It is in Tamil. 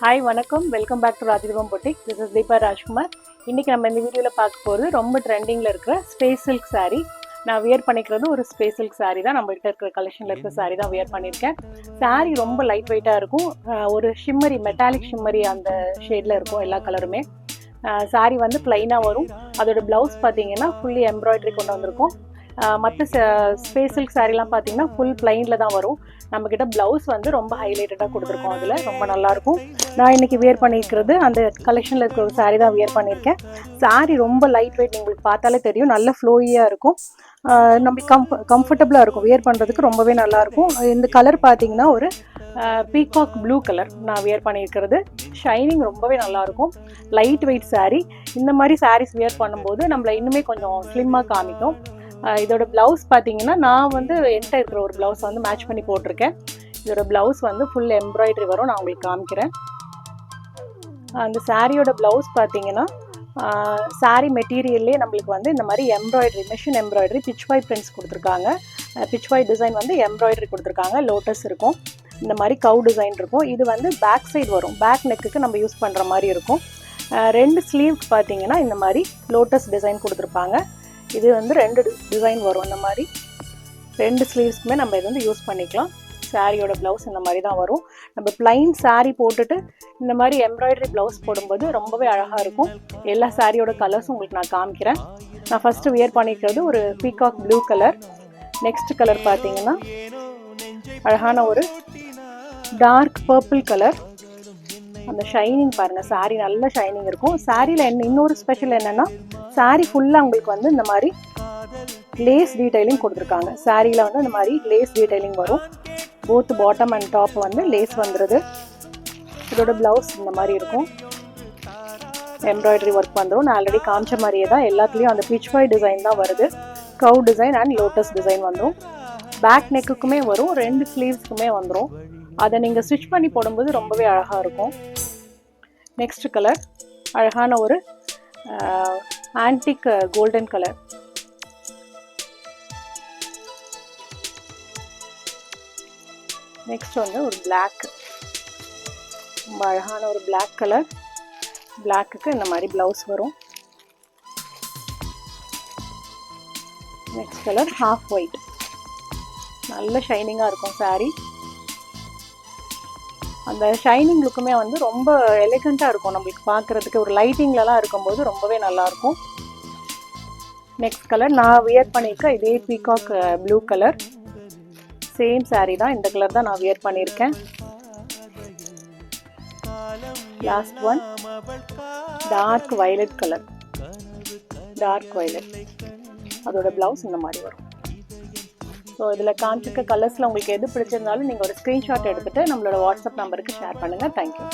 ஹாய் வணக்கம், welcome back to Rajadeepam boutique. This is Deepa Rajkumar. இன்றைக்கி நம்ம இந்த வீடியோவில் பார்க்க போகிறது ரொம்ப ட்ரெண்டிங்கில் இருக்கிற ஸ்பேஸ் சில்க் சாரீ. நான் வியர் பண்ணிக்கிறது ஒரு ஸ்பேஸ் சில்க் சாரீ தான். நம்மகிட்ட இருக்கிற கலெக்ஷனில் இருக்கிற சாரீ தான் வியர் பண்ணியிருக்கேன். சாரீ ரொம்ப லைட் வெயிட்டாக இருக்கும். ஒரு ஷிம்மரி, மெட்டாலிக் ஷிம்மரி அந்த ஷேடில் இருக்கும் எல்லா கலருமே. சாரீ வந்து ப்ளைனாக வரும். அதோட ப்ளவுஸ் பார்த்தீங்கன்னா ஃபுல்லி எம்ப்ராய்டரி கொண்டு வந்திருக்கும். மற்ற ஸ்பேஸ் சில்க் சாரீலாம் பார்த்தீங்கன்னா ஃபுல் பிளைனில் தான் வரும். நம்மக்கிட்ட ப்ளவுஸ் வந்து ரொம்ப ஹைலைட்டடாக கொடுத்துருக்கோம். அதில் ரொம்ப நல்லாயிருக்கும். நான் இன்றைக்கி வியர் பண்ணியிருக்கிறது அந்த கலெக்ஷனில் இருக்கிற ஒரு சாரீ தான் வியர் பண்ணியிருக்கேன். சாரீ ரொம்ப லைட் வெயிட், உங்களுக்கு பார்த்தாலே தெரியும், நல்ல ஃப்ளோயியாக இருக்கும். நம்ம கம்ஃபர்டபுளாக இருக்கும், வியர் பண்ணுறதுக்கு ரொம்பவே நல்லாயிருக்கும். இந்த கலர் பார்த்தீங்கன்னா ஒரு பீகாக் ப்ளூ கலர் நான் வியர் பண்ணியிருக்கிறது. ஷைனிங் ரொம்பவே நல்லாயிருக்கும். Light weight sari. இந்த மாதிரி சாரீஸ் வியர் பண்ணும்போது நம்மளை இன்னுமே கொஞ்சம் ஸ்லிம்மாக காமிக்கும். இதோட ப்ளவுஸ் பார்த்தீங்கன்னா நான் வந்து என்கிட்ட இருக்கிற ஒரு ப்ளவுஸ் வந்து மேட்ச் பண்ணி போட்டிருக்கேன். இதோட ப்ளவுஸ் வந்து ஃபுல் எம்ப்ராய்டரி வரும். நான் உங்களுக்கு காமிக்கிறேன். அந்த சாரியோட ப்ளவுஸ் பார்த்தீங்கன்னா சாரீ மெட்டீரியல்லே நம்மளுக்கு வந்து இந்த மாதிரி embroidery, machine embroidery, pichwai prints கொடுத்துருக்காங்க. பிச்வாய் டிசைன் வந்து எம்ப்ராய்டரி கொடுத்துருக்காங்க. லோட்டஸ் இருக்கும், இந்த மாதிரி கவு டிசைன் இருக்கும். இது வந்து பேக் சைடு வரும், பேக் நெக்குக்கு நம்ம யூஸ் பண்ணுற மாதிரி இருக்கும். ரெண்டு ஸ்லீவ்க்கு பார்த்தீங்கன்னா இந்த மாதிரி லோட்டஸ் டிசைன் கொடுத்துருப்பாங்க. இது வந்து ரெண்டு டிசைன் வரும். இந்த மாதிரி ரெண்டு ஸ்லீவ்ஸ்க்குமே நம்ம இது வந்து யூஸ் பண்ணிக்கலாம். சாரியோட ப்ளவுஸ் இந்த மாதிரி தான் வரும். நம்ம பிளைன் சாரீ போட்டுட்டு இந்த மாதிரி எம்ப்ராய்டரி ப்ளவுஸ் போடும்போது ரொம்பவே அழகாக இருக்கும். எல்லா சாரியோட கலர்ஸும் உங்களுக்கு நான் காமிக்கிறேன். நான் ஃபஸ்ட்டு வியர் பண்ணிக்கிறது ஒரு peacock blue colour. Next colour பார்த்தீங்கன்னா அழகான ஒரு டார்க் பர்பிள் கலர். அந்த ஷைனிங் பாருங்கள், சாரீ நல்ல ஷைனிங் இருக்கும். சாரியில் இன்னொரு ஸ்பெஷல் என்னென்னா, சாரீ ஃபுல்லாக உங்களுக்கு வந்து இந்த மாதிரி லேஸ் டீடைலிங் கொடுத்துருக்காங்க. சாரியில் வந்து இந்த மாதிரி லேஸ் டீடைலிங் வரும். போத் பாட்டம் அண்ட் டாப் வந்து லேஸ் வந்துடுது. இதோட ப்ளவுஸ் இந்த மாதிரி இருக்கும். எம்ப்ராய்டரி ஒர்க் வந்துடும். நான் ஆல்ரெடி காமிச்ச மாதிரியே தான் எல்லாத்துலேயும் அந்த பிச்வாய் டிசைன் தான் வருது. கவு டிசைன் அண்ட் லோட்டஸ் டிசைன் வந்துடும். பேக் நெக்குக்குமே வரும், ரெண்டு ஸ்லீவ்ஸ்க்குமே வந்துடும். அதை நீங்கள் ஸ்டிச் பண்ணி போடும்போது ரொம்பவே அழகாக இருக்கும். நெக்ஸ்ட் கலர் அழகான ஒரு ஆன்டிக் கோல்டன் கலர். நெக்ஸ்ட் வந்து ஒரு பிளாக், ரொம்ப அழகான ஒரு பிளாக் கலர். பிளாக்குக்கு இந்த மாதிரி ப்ளவுஸ் வரும். நெக்ஸ்ட் கலர் ஹாஃப் ஒயிட், நல்ல ஷைனிங்காக இருக்கும் சாரீ. அந்த ஷைனிங் லுக்குமே வந்து ரொம்ப எலிகண்ட்டாக இருக்கும். நம்மளுக்கு பார்க்குறதுக்கு ஒரு லைட்டிங்லலாம் இருக்கும்போது ரொம்பவே நல்லாயிருக்கும். நெக்ஸ்ட் கலர் நான் வியர் பண்ணியிருக்கேன் இதே peacock blue colour. Same sari தான், இந்த கலர் தான் நான் வியர் பண்ணியிருக்கேன். Last one dark violet colour. Dark violet, அதோட ப்ளவுஸ் இந்த மாதிரி வரும். ஸோ இதில் காமிச்சிருக்க கலர்ஸில் உங்களுக்கு எது பிடிச்சிருந்தாலும் நீங்கள் ஒரு ஸ்க்ரீன்ஷாட் எடுத்துகிட்டு நம்மளோட வாட்ஸ்அப் நம்பருக்கு ஷேர் பண்ணுங்கள். தேங்க்யூ.